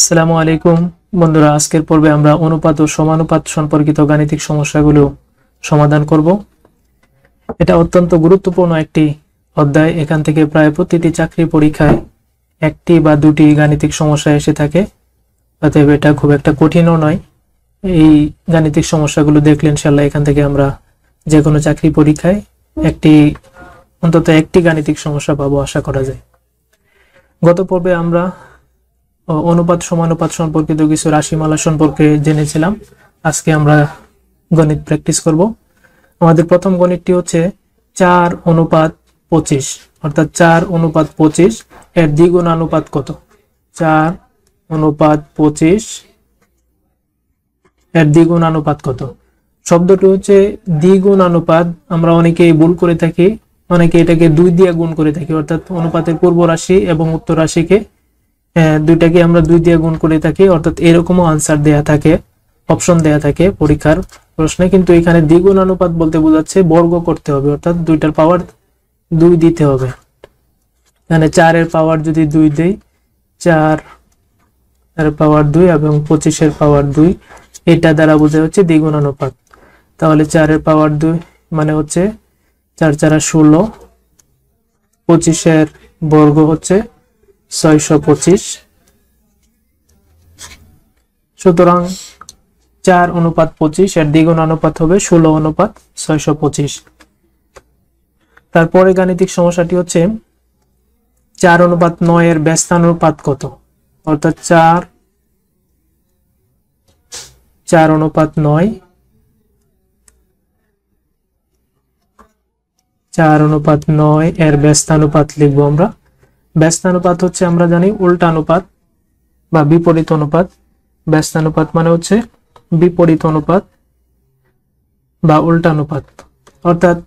আসসালামু আলাইকুম বন্ধুরা, আজকের পর্বে আমরা অনুপাত ও সমানুপাত সম্পর্কিত গাণিতিক সমস্যাগুলো সমাধান করব। এটা অত্যন্ত গুরুত্বপূর্ণ একটি অধ্যায়। এখান থেকে প্রায় প্রতিটি চাকরি পরীক্ষায় একটি বা দুটি গাণিতিক সমস্যা এসে থাকে, অতএব এটা খুব একটা কঠিনও নয়। এই গাণিতিক সমস্যাগুলো দেখলে ইনশাআল্লাহ এখান থেকে আমরা যে কোনো চাকরি পরীক্ষায় অন্তত একটি গাণিতিক সমস্যা পাবো আশা করা যায়। গত পর্বে আমরা অনুপাত সমানুপাত সম্পর্কিত কিছু রাশিমালা সম্পর্কে জেনেছিলাম। আজকে আমরা গণিত প্র্যাকটিস করব। আমাদের প্রথম গণিতটি হচ্ছে 4:25, অর্থাৎ 4:25 এর দ্বিগুণানুপাত কত? 4:25 এর দ্বিগুণানুপাত কত? শব্দটি হচ্ছে দ্বিগুণানুপাত। আমরা অনেকেই ভুল করে থাকি, অনেকে এটাকে 2 দিয়ে গুণ করে থাকি, অর্থাৎ অনুপাতের পূর্ব রাশি এবং উত্তর রাশিকে দুইটাকে আমরা 2 দিয়ে গুণ করে থাকি, অর্থাৎ এরকমও আনসার দেয়া থাকে, অপশন দেয়া থাকে পরীক্ষার প্রশ্নে। কিন্তু এখানে দ্বিগুণানুপাত বলতে বোঝাচ্ছে বর্গ করতে হবে, অর্থাৎ দুইটার পাওয়ার 2 দিতে হবে। এখানে 4 এর পাওয়ার যদি 2 দেই, 4 এর পাওয়ার 2 এবং 25 এর পাওয়ার 2, এটা দ্বারা বোঝা হচ্ছে দ্বিগুণানুপাত। তাহলে 4 এর পাওয়ার 2 মানে হচ্ছে 4 4 16, 25 এর বর্গ হচ্ছে 625। সুতরাং 4:25 এর দ্বিগুণানুপাত হবে 16:625। তারপরে গাণিতিক সমস্যাটি হচ্ছে 4:9 এর ব্যস্তানুপাত কত? অর্থাৎ 4:9 এর ব্যস্তানুপাত লিখবো আমরা। ব্যস্তানুপাত হচ্ছে আমরা জানি উল্টানুপাত বা বিপরীত অনুপাত। ব্যস্তানুপাত মানে হচ্ছে বিপরীত অনুপাত বা উল্টানুপাত, অর্থাৎ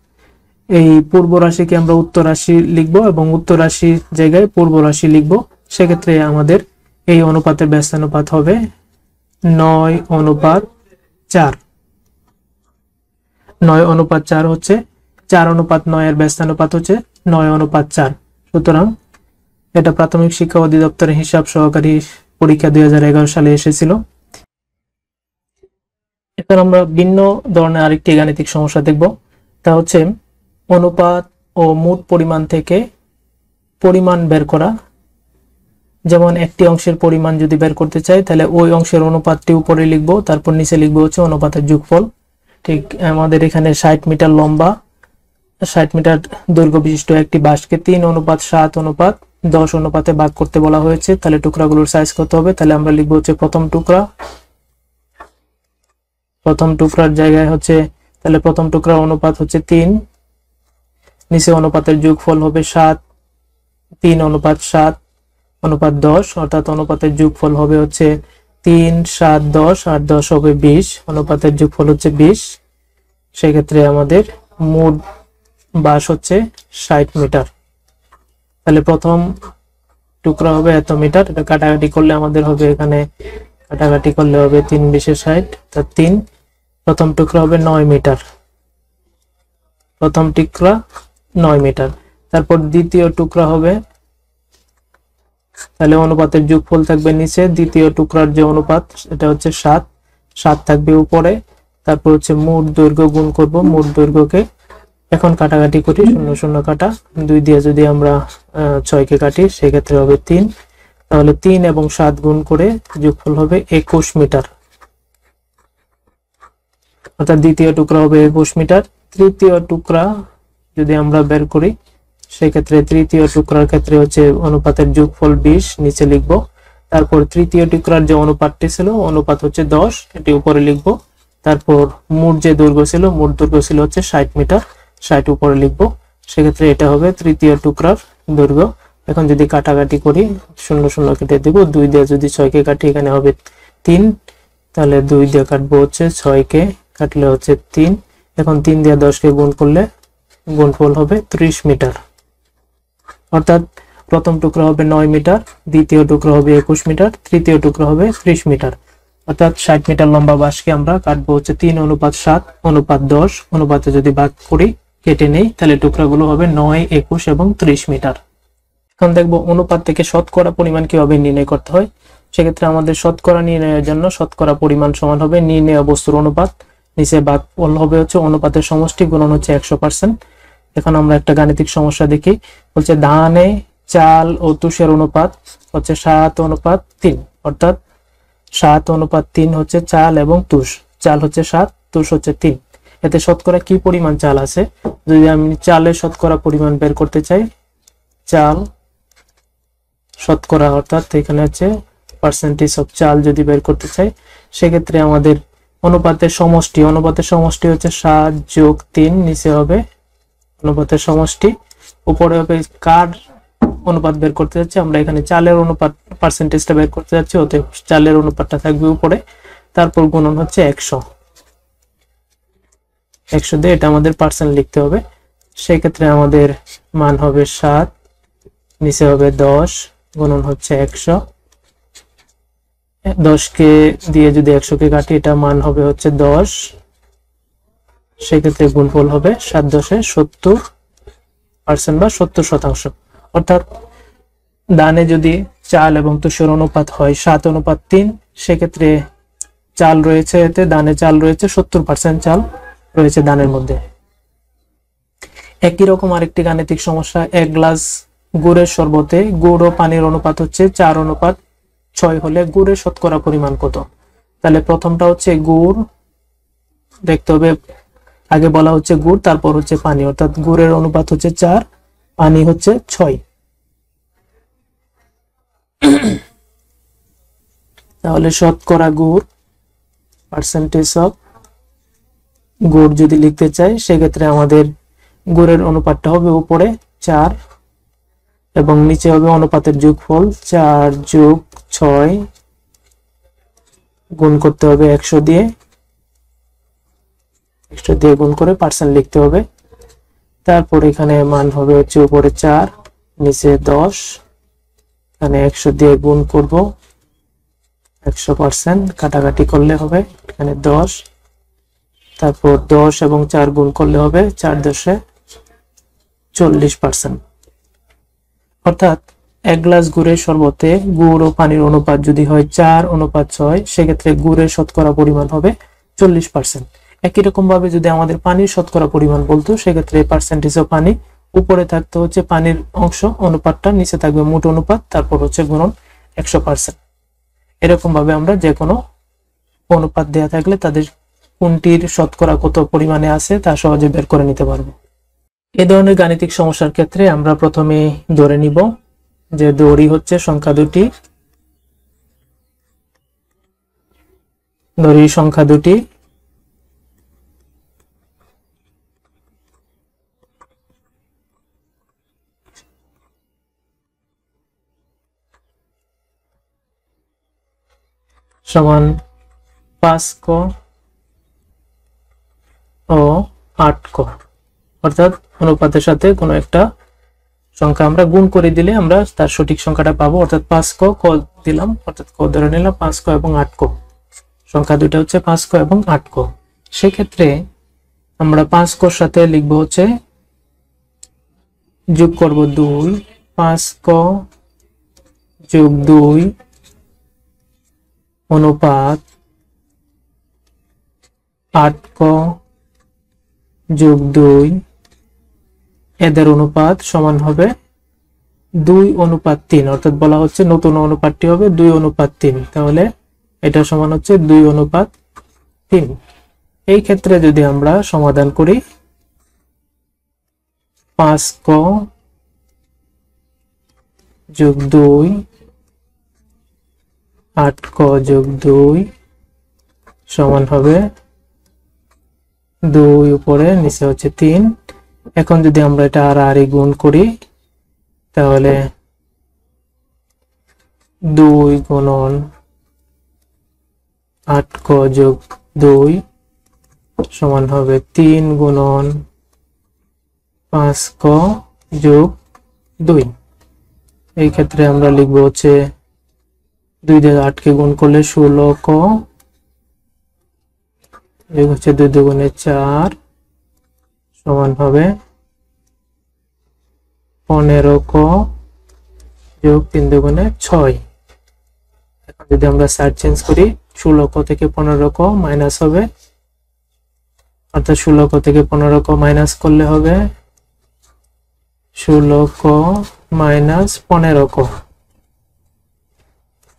এই পূর্ব রাশিকে আমরা উত্তর রাশি লিখবো এবং উত্তর রাশির জায়গায় পূর্ব রাশি লিখবো। সেক্ষেত্রে আমাদের এই অনুপাতের ব্যস্তানুপাত হবে 9:4। 9:4 হচ্ছে 4:9 এর ব্যস্তানুপাত হচ্ছে 9:4। সুতরাং এটা প্রাথমিক শিক্ষা অধিদপ্তরের হিসাব সহকারী পরীক্ষা 2011 সালে এসেছিল। এখন আমরা ভিন্ন ধরনের আরেকটি গাণিতিক সমস্যা দেখব। তা হচ্ছে অনুপাত ও মোট পরিমাণ থেকে পরিমাণ বের করা। যেমন একটি অংশের পরিমাণ যদি বের করতে চাই, তাহলে ওই অংশের অনুপাতটি উপরে লিখবো, তারপর নিচে লিখবো হচ্ছে অনুপাতের যোগফল। ঠিক আমাদের এখানে 60 মিটার লম্বা, 60 মিটার দৈর্ঘ্য বিশিষ্ট একটি বাঁশকে 3:7:10 অনুপাতে ভাগ করতে বলা হয়েছে। তাহলে টুকরাগুলোর সাইজ কত হবে? তাহলে আমরা লিখবো হচ্ছে প্রথম টুকরার জায়গায় হচ্ছে, তাহলে প্রথম টুকরার অনুপাত হচ্ছে 3, নিচে অনুপাতের যোগফল হবে 7, 3:7:10, অর্থাৎ অনুপাতের যোগফল হবে হচ্ছে 3, 7, 10 আর 10 হবে 20, অনুপাতের যোগফল হচ্ছে 20। সেক্ষেত্রে আমাদের মোট বাঁশ হচ্ছে 60 মিটার। তাহলে প্রথম টুকরা হবে এত মিটার। এটা কাটাকাটি করলে আমাদের হবে, এখানে কাটাকাটি করলে হবে 3 20 60, তা 3। প্রথম টুকরা হবে 9 মিটার, প্রথম টুকরা 9 মিটার। তারপর দ্বিতীয় টুকরা হবে, তাহলে অনুপাতের যোগফল থাকবে নিচে, দ্বিতীয় টুকরার যে অনুপাত এটা হচ্ছে 7 থাকবে উপরে। তারপর হচ্ছে মোট দৈর্ঘ্য গুণ করব, মোট দৈর্ঘ্যকে এখন কাটাকাটি করি, 0 0 কাটা, 2 দিয়ে যদি আমরা 6 কে কাটি সেক্ষেত্রে হবে 3। তাহলে 3 এবং 7 গুণ করে যোগফল হবে 21 মিটার, অর্থাৎ দ্বিতীয় টুকরা হবে 21 মিটার। তৃতীয় টুকরা যদি আমরা বের করি, সেক্ষেত্রে তৃতীয় টুকরার ক্ষেত্রে হচ্ছে অনুপাতের যোগফল 20, নিচে লিখবো। তারপর তৃতীয় টুকরার যে অনুপাতটি ছিল, অনুপাত হচ্ছে 10, এটি উপরে লিখবো। তারপর মোট যে দৈর্ঘ্য ছিল, মোট দৈর্ঘ্য ছিল হচ্ছে 60 মিটার, 60 উপরে লিখবো। সেক্ষেত্রে এটা হবে তৃতীয় টুকরার দৈর্ঘ্য। এখন যদি কাটাকাটি করি, 0 0 কেটে দেবো, 2 দিয়ে যদি 6 কে কাটি এখানে হবে 3, তাহলে 2 দিয়ে কাটবো হচ্ছে 6 কে কাটলে হচ্ছে 3। এখন 3 দিয়ে 10 কে গুণ করলে গুণফল হবে 30 মিটার, অর্থাৎ প্রথম টুকরা হবে 9 মিটার, দ্বিতীয় টুকরা হবে 21 মিটার, তৃতীয় টুকরা হবে 30 মিটার। অর্থাৎ 60 মিটার লম্বা বাঁশকে আমরা কাটবো হচ্ছে 3:7:10 অনুপাতে যদি ভাগ করি, কেটে নেই, তাহলে টুকরাগুলো হবে 9, 21 এবং 30 মিটার। এখন দেখবো অনুপাত থেকে শতকরা পরিমাণ কিভাবে নির্ণয় করতে হয়। সেক্ষেত্রে আমাদের শতকরা নির্ণয়ের জন্য শতকরা পরিমাণ সমান হবে নির্ণেয় বস্তুর অনুপাত, নিচে ভাগফল হবে হচ্ছে অনুপাতের সমষ্টি গুণন হচ্ছে 100%। এখন আমরা একটা গাণিতিক সমস্যা দেখি। বলছে ধানে চাল ও তুষের অনুপাত হচ্ছে 7:3, অর্থাৎ 7:3 হচ্ছে চাল এবং তুষ। চাল হচ্ছে 7, তুষ হচ্ছে 3। এতে শতকরা কি পরিমাণ চাল আছে? যদি আমি চালের শতকরা পরিমাণ বের করতে চাই, চাল শতকরা অর্থাৎ এখানে হচ্ছে পার্সেন্টেজ অফ চাল যদি বের করতে চাই, সেক্ষেত্রে আমাদের অনুপাতের সমষ্টি হচ্ছে 7 + 3, নিচে হবে অনুপাতের সমষ্টি, উপরে হবে কার অনুপাত বের করতে যাচ্ছে, আমরা এখানে চালের অনুপাত পার্সেন্টেজটা বের করতে যাচ্ছি, অতএব চালের অনুপাতটা থাকবে উপরে, তারপর গুণন হচ্ছে 100 দিয়ে এটা আমাদের পার্সেন্ট লিখতে হবে। সেই ক্ষেত্রে আমাদের মান হবে 7, নিচে হবে 10, গুণন হচ্ছে 100। 10 কে দিয়ে যদি 100 কে কাটি, এটা মান হবে হচ্ছে 10, সেই ক্ষেত্রে গুণফল হবে 7 × 10 = 70% বা 70%। অর্থাৎ ধানে যদি চাল এবং তুষের অনুপাত হয় 7:3, সেক্ষেত্রে চাল রয়েছে, এতে ধানে চাল রয়েছে 70% চাল রয়েছে ধানের মধ্যে। একই রকম আরেকটি গাণিতিক সমস্যা, 1 গ্লাস গুড়ের শরবতে গুড় ও পানির অনুপাত হচ্ছে 4:6 হলে গুড়ের শতকরা পরিমাণ কত? তাহলে প্রথমটা হচ্ছে গুড় দেখতে হবে, আগে বলা হচ্ছে গুড়, তারপর হচ্ছে পানি, অর্থাৎ গুড়ের অনুপাত হচ্ছে 4, পানি হচ্ছে 6। তাহলে শতকরা গুড়, পার্সেন্টেজ অফ গুড় যদি লিখতে চাই, সেক্ষেত্রে আমাদের গুড়ের অনুপাতটা হবে উপরে 4 এবং নিচে হবে অনুপাতের যোগফল 4 + 6, গুণ করতে হবে 100 দিয়ে, গুণ করে পার্সেন্ট লিখতে হবে। তারপর এখানে মান হবে হচ্ছে উপরে 4, নিচে 10, এখানে 100 দিয়ে গুণ করব, 100% কাটাকাটি করলে হবে এখানে 10, তারপর 10 এবং 4 গুণ করলে হবে 4 × 10 = 40%। অর্থাৎ 1 গ্লাস গুড়ের শরবতে গুড় ও পানির অনুপাত যদি হয় 4:6, সেক্ষেত্রে গুড়ের শতকরা পরিমাণ হবে 40%। একই রকম ভাবে যদি আমাদের পানির শতকরা পরিমাণ বলতো, সেক্ষেত্রে পার্সেন্টেজ অফ পানি, উপরে থাকতে হচ্ছে পানির অংশ অনুপাতটা, নিচে থাকবে মোট অনুপাত, তারপর হচ্ছে গুণন 100%। এরকম ভাবে আমরা যে কোনো অনুপাত দেয়া থাকলে তাদের কোনটির শতকরা কত পরিমাণে আছে তা সহজে বের করে নিতে পারবো। এই ধরনের গাণিতিক সমস্যার ক্ষেত্রে আমরা প্রথমে ধরে নিব যে দড়ি হচ্ছে সংখ্যা দুটি, দড়ির সংখ্যা দুটি, সমান 5 ক ও 8 ক, অর্থাৎ অনুপাতের সাথে কোনো একটা সংখ্যা আমরা গুণ করে দিলে আমরা তার সঠিক সংখ্যাটা পাবো। অর্থাৎ 5 ক দিলাম, অর্থাৎ ক ধরে নিলাম 5 ক এবং 8 ক, সংখ্যা দুটো হচ্ছে 5 ক এবং 8 ক। সেক্ষেত্রে আমরা 5 কর সাথে লিখব হচ্ছে, যোগ করব 2, 5 ক যোগ 2 অনুপাত 8 ক যোগ 2, এদের অনুপাত সমান হবে 2:3, অর্থাৎ বলা হচ্ছে নতুন অনুপাতটি হবে 2:3। তাহলে এটা সমান হচ্ছে 2:3। এই ক্ষেত্রে যদি আমরা সমাধান করি, 5 ক যোগ 2, 8 ক যোগ 2 সমান হবে 2, উপরে নিচে হচ্ছে 3। এখন যদি আমরা এটা আর গুণ করি, তাহলে 2 গুণন 8 ক যোগ 2 সমান হবে 3 গুণন 5 ক যোগ 2। এই ক্ষেত্রে আমরা লিখবো হচ্ছে 2 দিয়ে 8 কে গুণ করলে 16 ক যোগ হচ্ছে 2 দুগুণে 4 সমান হবে 15 ক যোগ 3 দুগুণে 6। এখন যদি আমরা সাইড চেঞ্জ করি 16 ক থেকে 15 ক মাইনাস হবে, অর্থাৎ 16 ক থেকে 15 ক মাইনাস করলে হবে 16 ক মাইনাস 15 ক।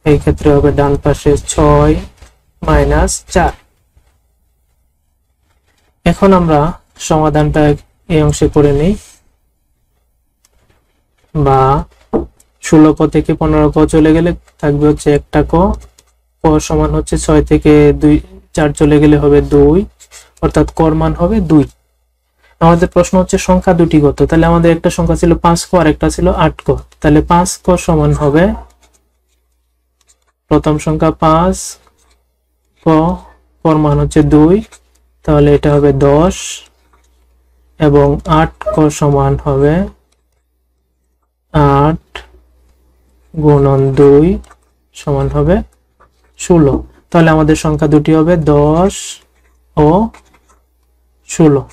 এই ক্ষেত্রে হবে ডান পাশে 6 মাইনাস 4। এখন আমরা সমাধানটা এই অংশে করে নিই, বা 16 ক থেকে 15 ক চলে গেলে থাকবে হচ্ছে একটা ক, ক সমান হচ্ছে 6 থেকে 4 চলে গেলে হবে 2, অর্থাৎ কর মান হবে 2। আমাদের প্রশ্ন হচ্ছে সংখ্যা দুটি কত, তাহলে আমাদের একটা সংখ্যা ছিল 5 ক আর একটা ছিল 8 ক, তাহলে 5 ক সমান হবে প্রথম সংখ্যা 5 ক, কর মান হচ্ছে 2, তাহলে এটা হবে 10, এবং 8 ক সমান হবে 8 গুণন 2 সমান হবে 16। তাহলে আমাদের সংখ্যা দুটি হবে 10 ও 16।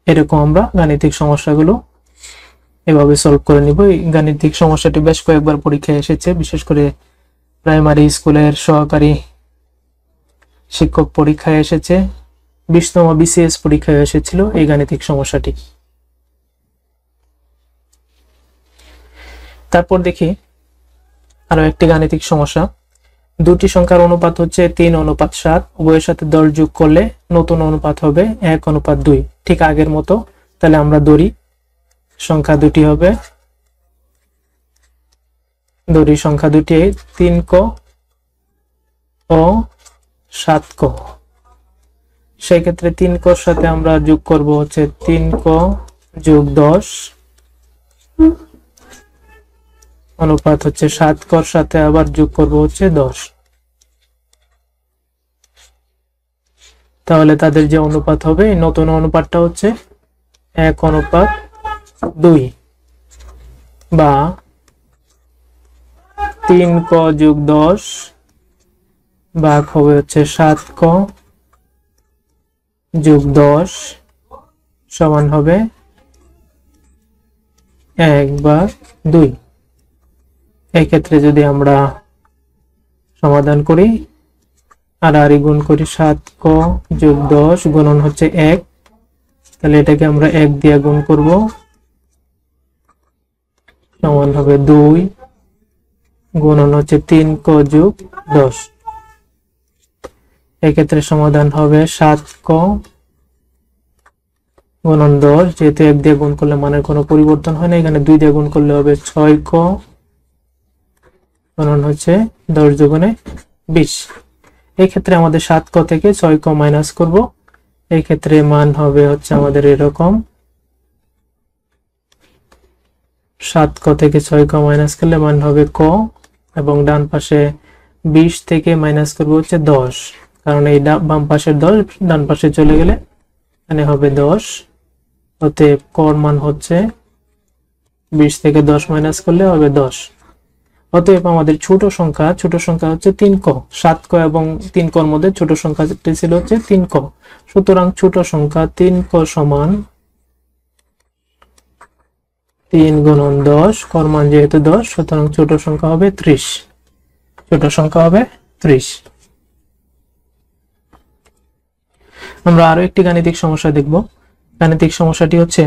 এরকম আমরা গাণিতিক সমস্যাগুলো এভাবে সলভ করে নিব। এই গাণিতিক সমস্যাটি বেশ কয়েকবার পরীক্ষায় এসেছে, বিশেষ করে প্রাইমারি স্কুলের সহকারী শিক্ষক পরীক্ষায় এসেছে, 20তম বিসিএস পরীক্ষায় এসেছিল এই গাণিতিক সমস্যাটি। তারপর দেখি আরো একটি গাণিতিক সমস্যা। দুটি সংখ্যার অনুপাত হচ্ছে 3:7, উভয়ের সাথে 10 যোগ করলে নতুন অনুপাত হবে 1:2, ঠিক আগের মতো। তাহলে আমরা ধরি সংখ্যা দুটি হবে, ধরি সংখ্যা দুটি 3 ক ও 7 ক। সেই ক্ষেত্রে 3 কর সাথে আমরা যোগ করব হচ্ছে 3 ক যোগ 10, অনুপাত হচ্ছে 7 কর সাথে আবার যোগ করব হচ্ছে 10। তাহলে তাদের যে অনুপাত হবে, এই নতুন অনুপাতটা হচ্ছে 1:2, বা 3 ক যোগ 10 ভাগ হবে হচ্ছে 7 ক যোগ 10 সমান হবে 1/2। এই ক্ষেত্রে যদি আমরা সমাধান করি আর গুণ করি 7 ক যোগ 10 গুণন হচ্ছে 1, তাহলে এটাকে আমরা 1 দিয়ে গুণ করব, সমান হবে 2 গুণন হচ্ছে 3 ক যোগ 10। এই ক্ষেত্রে সমাধান হবে 7 ক গুণন 10, যেহেতু 1 দিয়ে গুণ করলে মানের কোনো পরিবর্তন হয় না, এখানে 2 দিয়ে গুণ করলে হবে 6 ক গুণন হচ্ছে 10 দুগুণে 20। এই ক্ষেত্রে আমাদের 7 ক থেকে 6 ক মাইনাস করব, এই ক্ষেত্রে মান হবে হচ্ছে আমাদের এরকম, 7 ক থেকে 6 ক মাইনাস করলে মান হবে ক, এবং ডান পাশে 20 থেকে মাইনাস করব হচ্ছে 10, কারণ এই বাম পাশের 10 ডান পাশে চলে গেলে এখানে হবে 10। অতএব কর মান হচ্ছে 20 থেকে 10 মাইনাস করলে হবে 10। অতএব আমাদের ছোট সংখ্যা হচ্ছে 3 ক। 7 ক এবং 3 কর মধ্যে ছোট সংখ্যাটি ছিল হচ্ছে 3 ক। সুতরাং ছোট সংখ্যা 3 ক সমান 3 গুণন 10, কর মান যেহেতু 10, সুতরাং ছোট সংখ্যা হবে 30। ছোট সংখ্যা হবে 30। আমরা আরো একটি গাণিতিক সমস্যা দেখব। গাণিতিক সমস্যাটি হচ্ছে,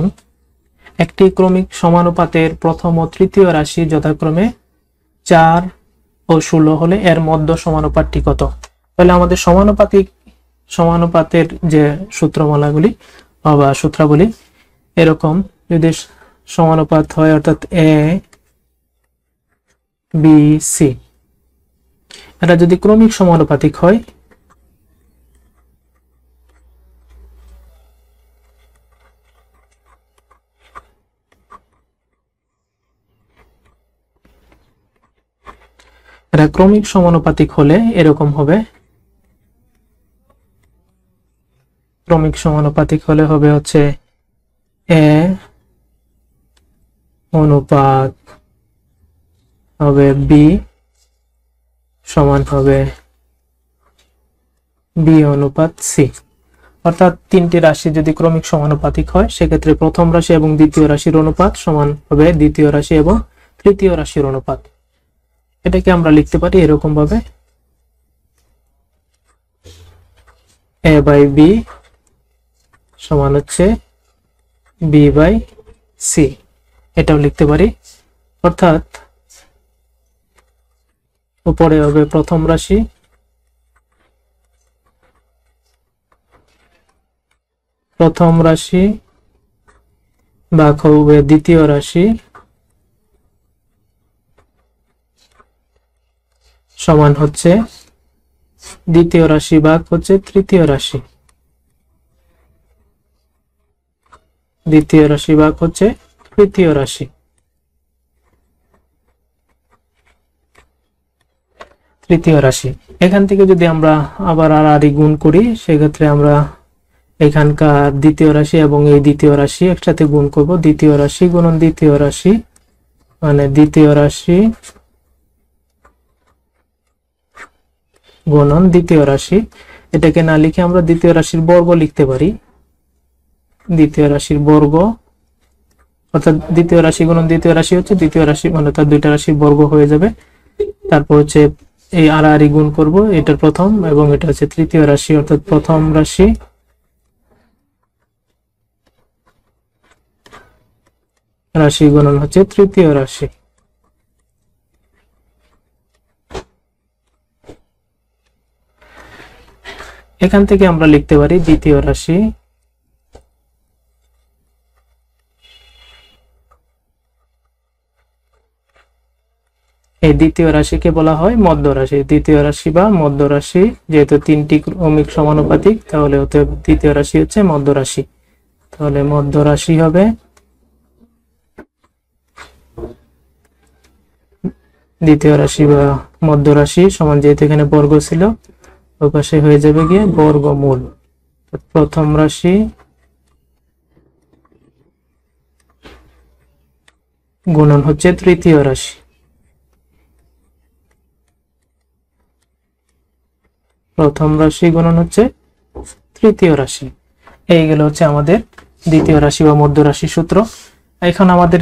একটি ক্রমিক সমানুপাতের প্রথম ও তৃতীয় রাশি যথাক্রমে 4 ও 16 হলে এর মধ্য সমানুপাতটি কত? তাহলে আমাদের সমানুপাতের যে সূত্রমালাগুলি বা সূত্রাবলী এরকম, যদি সমানুপাত হয় অর্থাৎ এ বি সি, এটা যদি ক্রমিক সমানুপাতিক হয় এটা ক্রমিক সমানুপাতিক হলে এরকম হবে, ক্রমিক সমানুপাতিক হলে হবে হচ্ছে এ অনুপাত হবে বি সমান হবে বি অনুপাত সি। অর্থাৎ তিনটি রাশি যদি ক্রমিক সমানুপাতিক হয় সেক্ষেত্রে প্রথম রাশি এবং দ্বিতীয় রাশির অনুপাত সমান হবে দ্বিতীয় রাশি এবং তৃতীয় রাশির অনুপাত। এটাকে আমরা লিখতে পারি এরকম ভাবে, a বাই বি সমান হচ্ছে বি বাই সি, এটাও লিখতে পারি। অর্থাৎ উপরে হবে প্রথম রাশি ভাগ হবে দ্বিতীয় রাশি সমান হচ্ছে দ্বিতীয় রাশি ভাগ হচ্ছে তৃতীয় রাশি, দ্বিতীয় রাশি ভাগ হচ্ছে তৃতীয় রাশি। তৃতীয় রাশি এখান থেকে যদি আমরা আবার আর গুণ করি, সেক্ষেত্রে আমরা এখানকার দ্বিতীয় রাশি এবং এই দ্বিতীয় রাশি একসাথে গুণ করব। দ্বিতীয় রাশি গুণন দ্বিতীয় রাশি মানে দ্বিতীয় রাশি গুণন দ্বিতীয় রাশি। এটাকে না লিখে আমরা দ্বিতীয় রাশির বর্গ লিখতে পারি। দ্বিতীয় রাশির বর্গ অর্থাৎ দ্বিতীয় রাশি গুণন দ্বিতীয় রাশি হচ্ছে দ্বিতীয় রাশি, মানে তার দুইটা রাশির বর্গ হয়ে যাবে। তারপর হচ্ছে এই আর গুণ করব, এটা প্রথম এবং এটা হচ্ছে তৃতীয় রাশি, অর্থাৎ প্রথম রাশি রাশি গুণন হচ্ছে তৃতীয় রাশি। এখান থেকে আমরা লিখতে পারি দ্বিতীয় রাশি এই দ্বিতীয় রাশিকে বলা হয় মধ্য রাশি। দ্বিতীয় রাশি বা মধ্য রাশি, যেহেতু তিনটি ক্রমিক সমানুপাতিক, তাহলে হতে দ্বিতীয় রাশি হচ্ছে মধ্য রাশি। তাহলে মধ্য রাশি হবে দ্বিতীয় রাশি বা মধ্য রাশি সমান, যেহেতু এখানে বর্গ ছিল ওই পাশে হয়ে যাবে গিয়ে বর্গমূল। প্রথম রাশি গুণন হচ্ছে তৃতীয় রাশি, প্রথম রাশি গুণন হচ্ছে তৃতীয় রাশি। এই গেল হচ্ছে আমাদের দ্বিতীয় রাশি বা মধ্য রাশি সূত্র। এখন আমাদের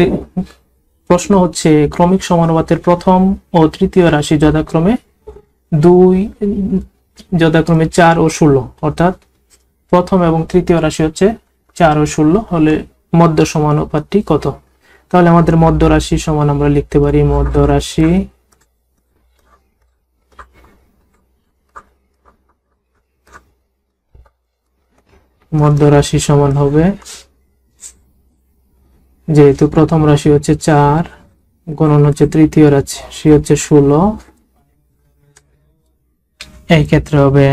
প্রশ্ন হচ্ছে ক্রমিক সমানুপাতের প্রথম ও তৃতীয় রাশি যথাক্রমে 4 ও 16, অর্থাৎ প্রথম এবং তৃতীয় রাশি হচ্ছে 4 ও 16 হলে মধ্য সমানুপাতটি কত? তাহলে আমাদের মধ্য রাশি সমান আমরা লিখতে পারি মধ্য রাশি সমান হবে, যেহেতু প্রথম রাশি হচ্ছে 4 গুণন হচ্ছে তৃতীয় রাশি হচ্ছে 16, এই ক্ষেত্রে হবে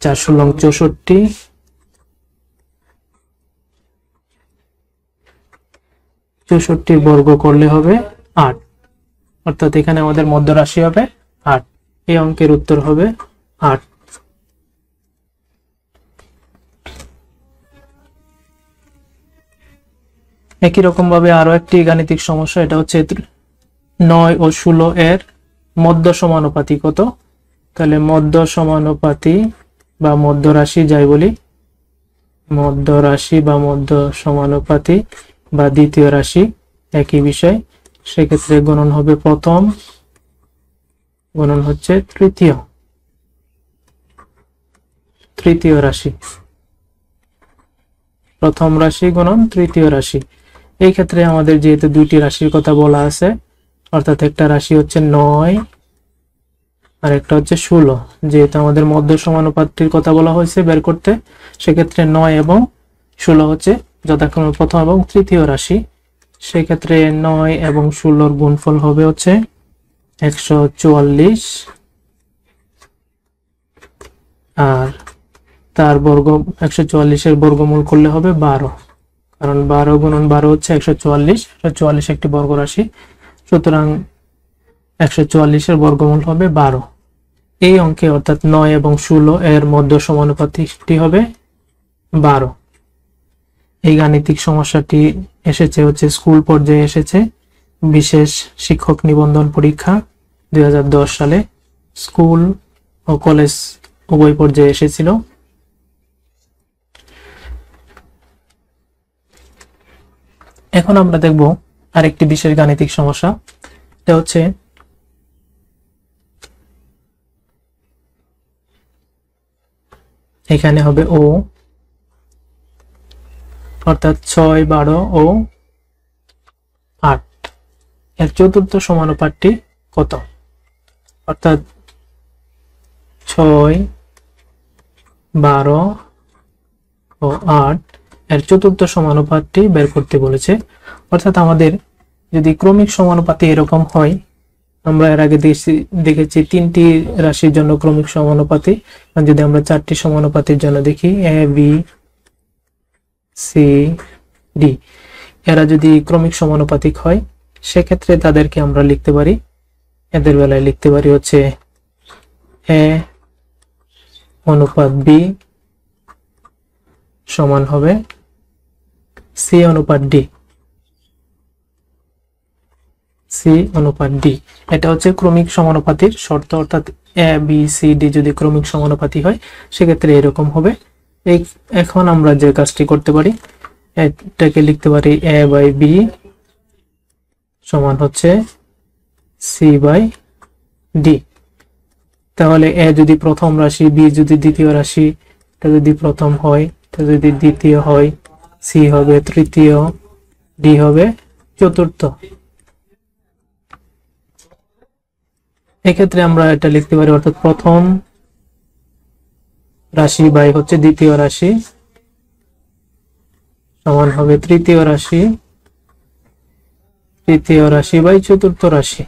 4 × 64, 64 বর্গ করলে হবে 8, অর্থাৎ এখানে আমাদের মধ্য রাশি হবে 8। এই অঙ্কের উত্তর হবে 8। একই রকম ভাবে আরো একটি গাণিতিক সমস্যা, এটা হচ্ছে 9 ও 16 এর মধ্য সমানুপাতি কত? তাহলে মধ্য সমানুপাতি বা মধ্য রাশি যাই বলি, মধ্য রাশি বা মধ্য সমানুপাতি বা দ্বিতীয় রাশি একই বিষয়। সেক্ষেত্রে গুণন হবে প্রথম, গুণন হচ্ছে তৃতীয় রাশি, প্রথম রাশি গুণন তৃতীয় রাশি। এই ক্ষেত্রে আমাদের যেহেতু দুইটি রাশির কথা বলা আছে, অর্থাৎ একটা রাশি হচ্ছে 9 আর একটা হচ্ছে 16, যেহেতু আমাদের মধ্য সমানুপাতটির কথা বলা হয়েছে বের করতে, সেক্ষেত্রে 9 এবং 16 হচ্ছে যথাক্রমে প্রথম এবং তৃতীয় রাশি। সেক্ষেত্রে 9 এবং 16 গুণফল হবে হচ্ছে 144, আর তার বর্গ 144 এর বর্গমূল করলে হবে 12, কারণ 12 গুণন 12 হচ্ছে 144, 144 একটি বর্গ রাশি, সুতরাং 144 এর বর্গমূল হবে 12। এই অঙ্কে অর্থাৎ 9 এবং 16 এর মধ্য সমানুপাতিকটি হবে 12। এই গাণিতিক সমস্যাটি এসেছে হচ্ছে স্কুল পর্যায়ে এসেছে, বিশেষ শিক্ষক নিবন্ধন পরীক্ষা 2010 সালে স্কুল ও কলেজ উভয় পর্যায়ে এসেছিল। এখন আমরা দেখব আরেকটি বিশেষ গাণিতিক সমস্যা। এটা হচ্ছে এখানে হবে ও, অর্থাৎ 6, 12 ও 8 এর চতুর্থ সমানুপাতটি কত? অর্থাৎ 6, 12 ও 8 এর চতুর্থ সমানুপাতটি বের করতে বলেছে। অর্থাৎ আমাদের যদি ক্রমিক সমানুপাতে এরকম হয়, আমরা এর আগে দেখেছি 3টি রাশির জন্য ক্রমিক সমানুপাতে, যদি আমরা 4টি সমানুপাতের জন্য দেখি এ বি সি ডি, এরা যদি ক্রমিক সমানুপাতিক হয় সেক্ষেত্রে তাদেরকে আমরা লিখতে পারি, এদের বেলায় লিখতে পারি হচ্ছে এ অনুপাত বি সমান হবে সি অনুপাত ডি, সি অনুপাত ডি। এটা হচ্ছে ক্রমিক সমানুপাতির শর্ত, অর্থাৎ এ বি সি ডি যদি ক্রমিক সমানুপাতি হয় সেক্ষেত্রে এরকম হবে। এখন আমরা যে কাজটি করতে পারি, এটাকে লিখতে পারি এ বাই বি সমান হচ্ছে সি বাই ডি। তাহলে এ যদি প্রথম রাশি, বি যদি দ্বিতীয় রাশি, এটা যদি প্রথম হয়, এটা যদি দ্বিতীয় হয়, সি হবে তৃতীয়, ডি হবে চতুর্থ। এক্ষেত্রে আমরা এটা লিখতে পারি, অর্থাৎ প্রথম রাশি বাই হচ্ছে দ্বিতীয় রাশি সমান হবে তৃতীয় রাশি, তৃতীয় রাশি বাই চতুর্থ রাশি।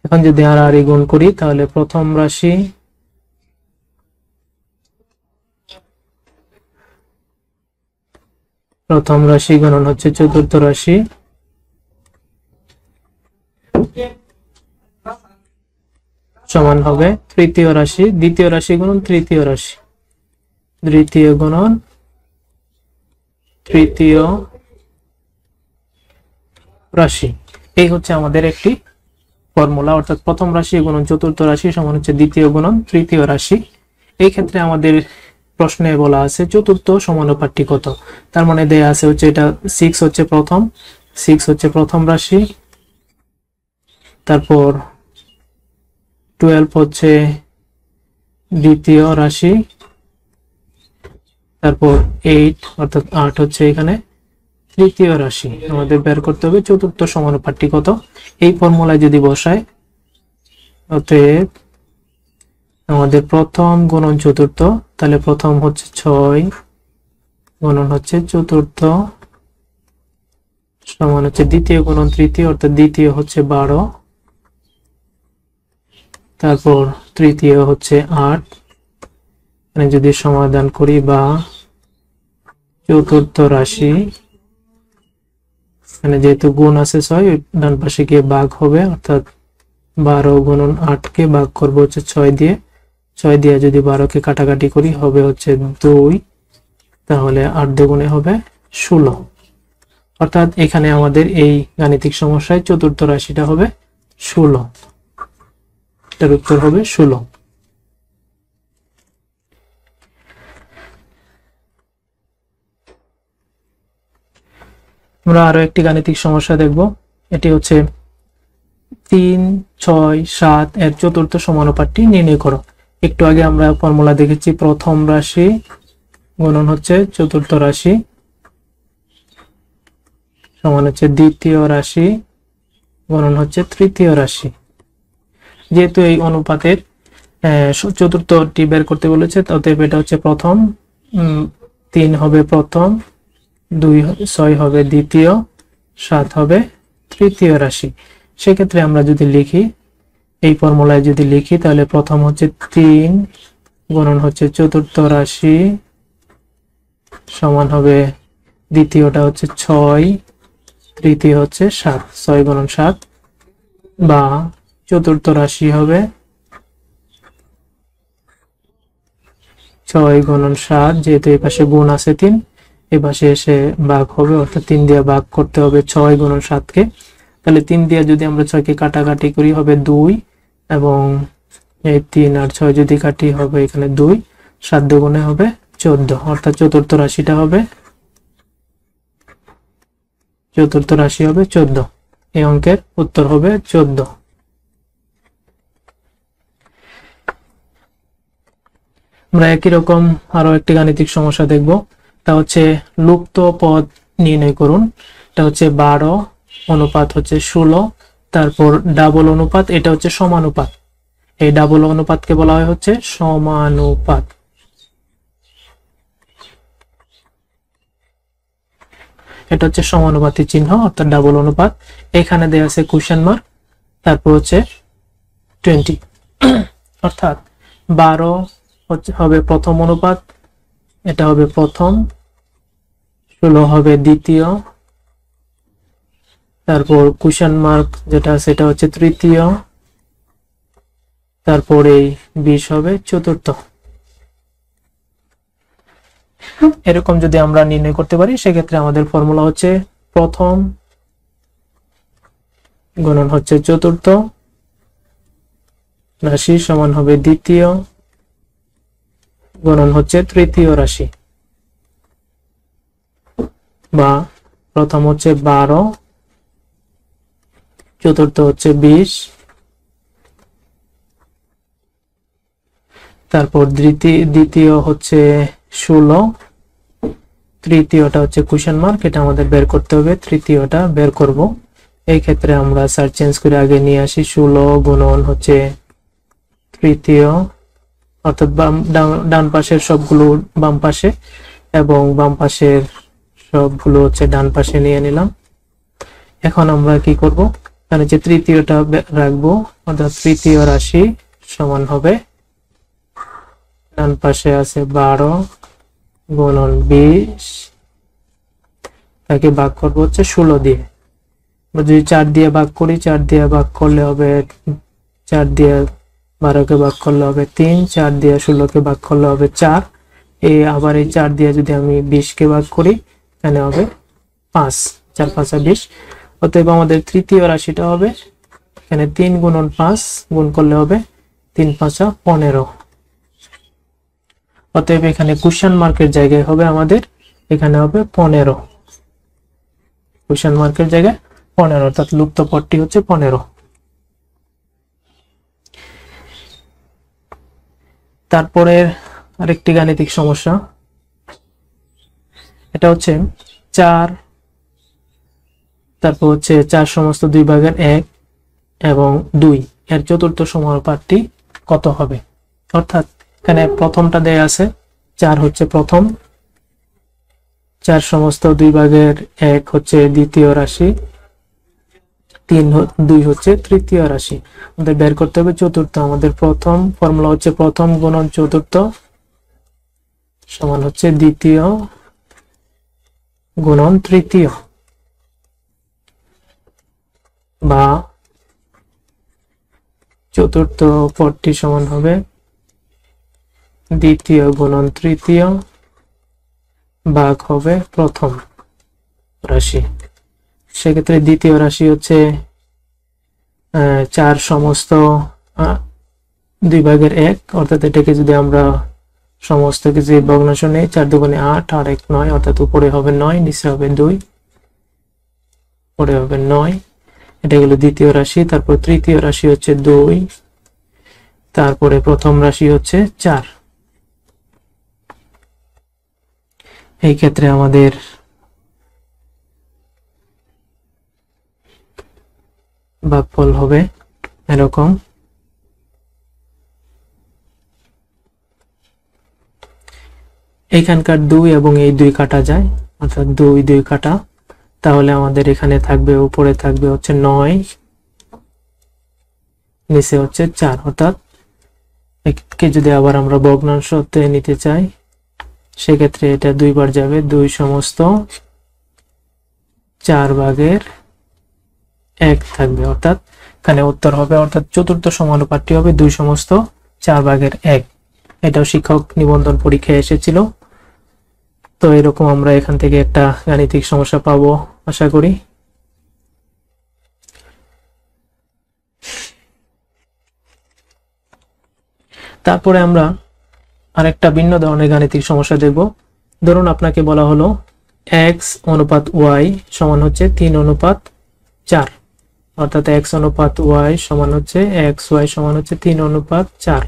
এখন যদি আর গুণ করি তাহলে প্রথম রাশি গুণন হচ্ছে চতুর্থ রাশি সমান হবে তৃতীয় রাশি, দ্বিতীয় রাশি গুণন তৃতীয় রাশি, দ্বিতীয় গুণন তৃতীয় রাশি। এই হচ্ছে আমাদের একটি ফর্মুলা, অর্থাৎ প্রথম রাশি গুণন চতুর্থ রাশি সমান হচ্ছে দ্বিতীয় গুণন তৃতীয় রাশি। এই ক্ষেত্রে আমাদের প্রশ্নে বলা আছে চতুর্থ সমানুপাতটি কত, তার মানে দেয়া আছে হচ্ছে এটা 6 হচ্ছে প্রথম রাশি, তারপর 12 হচ্ছে দ্বিতীয় রাশি, তারপর 8 অর্থাৎ 8 হচ্ছে এখানে তৃতীয় রাশি। আমাদের বের করতে হবে চতুর্থ সমানুপাতটি কত। এই ফর্মুলায় যদি বসায়, অতএব আমাদের প্রথম গুণন চতুর্থ, তাহলে প্রথম হচ্ছে 6 গুণন হচ্ছে চতুর্থ সমান হচ্ছে দ্বিতীয় গুণন তৃতীয়, অর্থাৎ দ্বিতীয় হচ্ছে 12, তারপর তৃতীয় হচ্ছে 8। এখানে যদি সমাধান করি বা চতুর্থ রাশি, মানে যেহেতু গুণ আছে 6, ডান পাশে গিয়ে ভাগ হবে, অর্থাৎ 12 গুণন 8 কে ভাগ করবো হচ্ছে 6 দিয়ে, 6 দিয়ে যদি 12 কে কাটাকাটি করি হবে হচ্ছে 2, তাহলে 8 দুগুণে হবে 16। অর্থাৎ এখানে আমাদের এই গাণিতিক সমস্যায় চতুর্থ রাশিটা হবে 16, এটার উত্তর হবে 16। আমরা আরো একটি গাণিতিক সমস্যা দেখব। এটি হচ্ছে 3, 6, 7 এর চতুর্থ সমানুপাতটি নির্ণয় করো। একটু আগে আমরা ফর্মুলা দেখেছি, প্রথম রাশি গুণন হচ্ছে চতুর্থ রাশি সমান হচ্ছে দ্বিতীয় রাশি গুণন হচ্ছে তৃতীয় রাশি। যেহেতু এই অনুপাতের চতুর্থটি বের করতে বলেছে, অতএব এটা হচ্ছে প্রথম, 3 হবে প্রথম, 2 6 হবে দ্বিতীয়, 7 হবে তৃতীয় রাশি। সেক্ষেত্রে আমরা যদি লিখি, এই ফর্মুলায় যদি লিখি, তাহলে প্রথম হচ্ছে 3 গুণন হচ্ছে চতুর্থ রাশি সমান হবে দ্বিতীয়টা হচ্ছে 6, তৃতীয় হচ্ছে 7, 6 গুণন 7, বা চতুর্থ রাশি হবে 6 গুণন 7, যেহেতু এই পাশে গুণ আছে 3, এই পাশে এসে ভাগ হবে, অর্থাৎ 3 দিয়ে ভাগ করতে হবে 6 গুণন 7 কে। তাহলে 3 দিয়ে যদি আমরা 6 কে কাটাকাটি করি হবে 2, এবং এই 3 আর 6 যদি কাটি হবে এখানে 2, 7 দুগুণে হবে 14, অর্থাৎ চতুর্থ রাশি হবে 14। এই অঙ্কের উত্তর হবে 14। আমরা একই রকম আরো একটি গাণিতিক সমস্যা দেখব। তা হচ্ছে লুপ্ত পদ নির্ণয় করুন। এটা হচ্ছে 12 অনুপাত হচ্ছে 16, তারপর ডাবল অনুপাত, এটা হচ্ছে সমানুপাত। এই ডাবল অনুপাতকে বলা হয় হচ্ছে সমানুপাত। এটা হচ্ছে সমানুপাতি চিহ্ন অর্থাৎ ডাবল অনুপাত। এখানে দেয়া আছে কোশ্চেন মার্ক, তারপর হচ্ছে 20 অর্থাৎ 12 হবে প্রথম অনুপাত, এটা হবে প্রথম, 16 হবে দ্বিতীয়, তারপর কোশ্চেন মার্ক যেটা সেটা হচ্ছে তৃতীয়, তারপর এই 20 হবে চতুর্থ। এরকম যদি আমরা নির্ণয় করতে পারি সেক্ষেত্রে আমাদের ফর্মুলা হচ্ছে প্রথম গুণন হচ্ছে চতুর্থ রাশি সমান হবে দ্বিতীয় গুণন হচ্ছে তৃতীয় রাশি, বা প্রথম হচ্ছে 12, চতুর্থ হচ্ছে 20, তারপর দ্বিতীয় হচ্ছে 16, তৃতীয়টা হচ্ছে কোশ্চেন মার্ক, এটা আমাদের বের করতে হবে, তৃতীয়টা বের করব। এই ক্ষেত্রে আমরা স্যার চেঞ্জ করে আগে নিয়ে আসি, 16 গুণন হচ্ছে তৃতীয়, অর্থাৎ ডান পাশের সবগুলো বাম পাশে এবং বাম পাশের সবগুলো হচ্ছে ডান পাশে নিয়ে নিলাম। এখন আমরা কি করব, মানে যে তৃতীয়টা রাখবো, অর্থাৎ তৃতীয় রাশি সমান হবে ডান পাশে আছে 12 গুণন 20, তাকে ভাগ করবো হচ্ছে 16 দিয়ে। যদি 4 দিয়ে ভাগ করি, 4 দিয়ে ভাগ করলে হবে 4 দিয়ে 12কে ভাগ করলে হবে 3, 4 দিয়ে 16কে ভাগ করলে হবে 4, এই আবার এই 4 দিয়ে যদি আমি 20কে ভাগ করি এখানে হবে 5, 4 5 20। অতএব আমাদের তৃতীয় রাশিটা হবে এখানে 3 গুণন 5 গুণ করলে হবে 3 5 15। অতএব এখানে কোশ্চেন মার্কের জায়গায় হবে আমাদের এখানে হবে 15, কোশ্চেন মার্কের জায়গায় 15, অর্থাৎ লুপ্ত পদটি হচ্ছে 15। তারপরে আরেকটি গাণিতিক সমস্যা, এটা হচ্ছে 4, তারপর হচ্ছে 4 সমস্ত 2 ভাগের 1 এবং 2 এর চতুর্থ সমানুপাতটি কত হবে। অর্থাৎ এখানে প্রথমটা দেয়া আছে 4 হচ্ছে প্রথম, 4 সমস্ত 2 ভাগের 1 হচ্ছে দ্বিতীয় রাশি, 2 হচ্ছে তৃতীয় রাশি। আমাদের বের করতে হবে চতুর্থ। আমাদের প্রথম ফর্মুলা হচ্ছে প্রথম গুণন চতুর্থ সমান হচ্ছে দ্বিতীয় গুণন তৃতীয়, বা চতুর্থ পদটি সমান হবে দ্বিতীয় গুণন তৃতীয় ভাগ হবে প্রথম রাশি। সেক্ষেত্রে দ্বিতীয় রাশি হচ্ছে 4 সমস্ত 2 ভাগের 1, অর্থাৎ এটাকে যদি আমরা সমস্ত কিছু ভগ্নাংশ নেই, 4 দুগুণে 8 আর 1 9, অর্থাৎ উপরে হবে 9 নিচে হবে 2, উপরে হবে 9। এটা গেল দ্বিতীয় রাশি। তারপর তৃতীয় রাশি হচ্ছে 2, তারপরে প্রথম রাশি হচ্ছে 4। এই ক্ষেত্রে আমাদের ভাগফল হবে এরকম, এখানকার 2 এবং এই 2 কাটা যায়, অর্থাৎ 2 2 কাটা, তাহলে আমাদের এখানে থাকবে, উপরে থাকবে হচ্ছে 9, নিচে হচ্ছে 4। অর্থাৎ একে যদি আবার আমরা ভগ্নাংশতে নিতে চাই সেক্ষেত্রে এটা 2 বার যাবে, 2 সমস্ত 4 ভাগের 1 থাকবে, অর্থাৎ এখানে উত্তর হবে, অর্থাৎ চতুর্থ সমানুপাতটি হবে 2 সমস্ত 4 ভাগের 1। এটাও শিক্ষক নিবন্ধন পরীক্ষায় এসেছিল। তো এরকম আমরা এখান থেকে একটা গাণিতিক সমস্যা পাবো আশা করি। তারপরে আমরা আরেকটা ভিন্ন ধরনের গাণিতিক সমস্যা দেখব। ধরুন আপনাকে বলা হলো x অনুপাত y সমান হচ্ছে 3 অনুপাত 4। অর্থাৎ x অনুপাত y সমান হচ্ছে xy সমান হচ্ছে 3:4।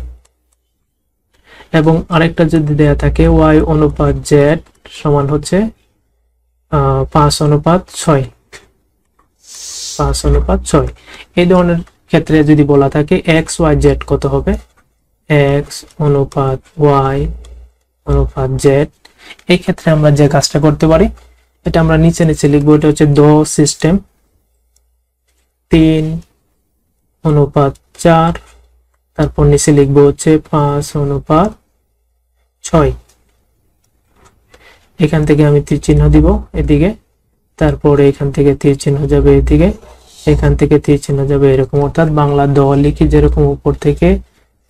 এবং আরেকটা যদি দেয়া থাকে y অনুপাত z সমান হচ্ছে 5:6। 5:6 এই ধরনের ক্ষেত্রে যদি বলা থাকে x y z কত হবে, x অনুপাত y অনুপাত z, এই ক্ষেত্রে আমরা যে কাজটা করতে পারি এটা আমরা নিচে নিচে লিখবো। এটা হচ্ছে দ সিস্টেম 3:4, তারপর নিচে লিখবো হচ্ছে 5:6। এখান থেকে আমি তীর চিহ্ন দিব এদিকে, তারপরে এখান থেকে তীর চিহ্ন যাবে এদিকে, এখান থেকে তীর চিহ্ন যাবে এরকম। অর্থাৎ বাংলা দ লিখি যেরকম উপর থেকে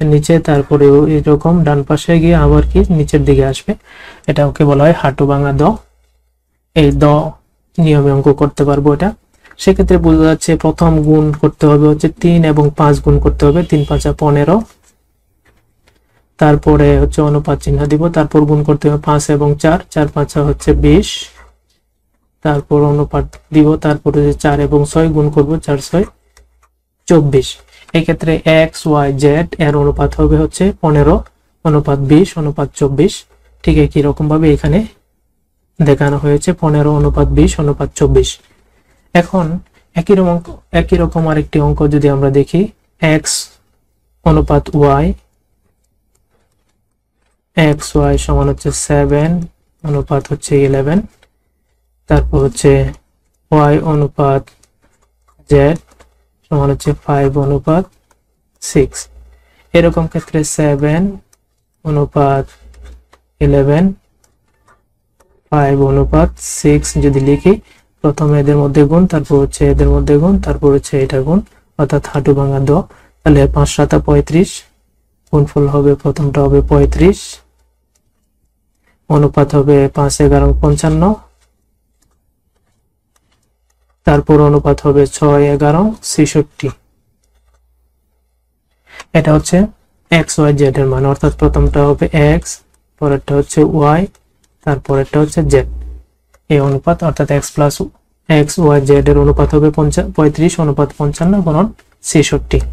নিচে, তারপরে এরকম ডান পাশে গিয়ে আবার কি নিচের দিকে আসবে, এটা ওকে বলা হয় হাঁটু ভাঙা দ। এই দ নিয়মে অঙ্ক করতে পারবো এটা। সেক্ষেত্রে বোঝা যাচ্ছে প্রথম গুণ করতে হবে হচ্ছে 3 এবং 5 গুণ করতে হবে, 3 5 15, তারপরে হচ্ছে অনুপাত চিহ্ন দিব, তারপর গুণ করতে হবে 5 এবং 4, 4 5 হচ্ছে 20, তারপর অনুপাত দিব, তারপর হচ্ছে 4 এবং 6 গুণ করব, 4 6 24। এই ক্ষেত্রে x y z এর অনুপাত হবে হচ্ছে 15 অনুপাত 20 অনুপাত 24। ঠিক একই রকম ভাবে এখানে দেখানো হয়েছে 15 অনুপাত 20 অনুপাত 24। এখন একই রকম আরেকটি অঙ্ক যদি আমরা দেখি, x অনুপাত y, x y সমান হচ্ছে 7 অনুপাত হচ্ছে 11, তারপর হচ্ছে y অনুপাত z সমান হচ্ছে 5 অনুপাত 6। এরকম ক্ষেত্রে 7 অনুপাত 11, 5 অনুপাত 6 যদি লিখি, প্রথমে এদের মধ্যে গুণ, তারপর হচ্ছে এদের মধ্যে গুণ, তারপর হচ্ছে এটা গুণ, অর্থাৎ হাঁটু ভাঙা দ। তাহলে 5 7 35, গুণফল হবে প্রথমটা হবে 35, অনুপাত হবে 5 11 55, তারপর অনুপাত হবে 6 11 66। এটা হচ্ছে x y z এর মান, অর্থাৎ প্রথমটা হবে x, পরেরটা হচ্ছে y, তারপরেরটা হচ্ছে z। এই অনুপাত অর্থাৎ x y z এর অনুপাত হবে 35 অনুপাত 55 গুণন 66।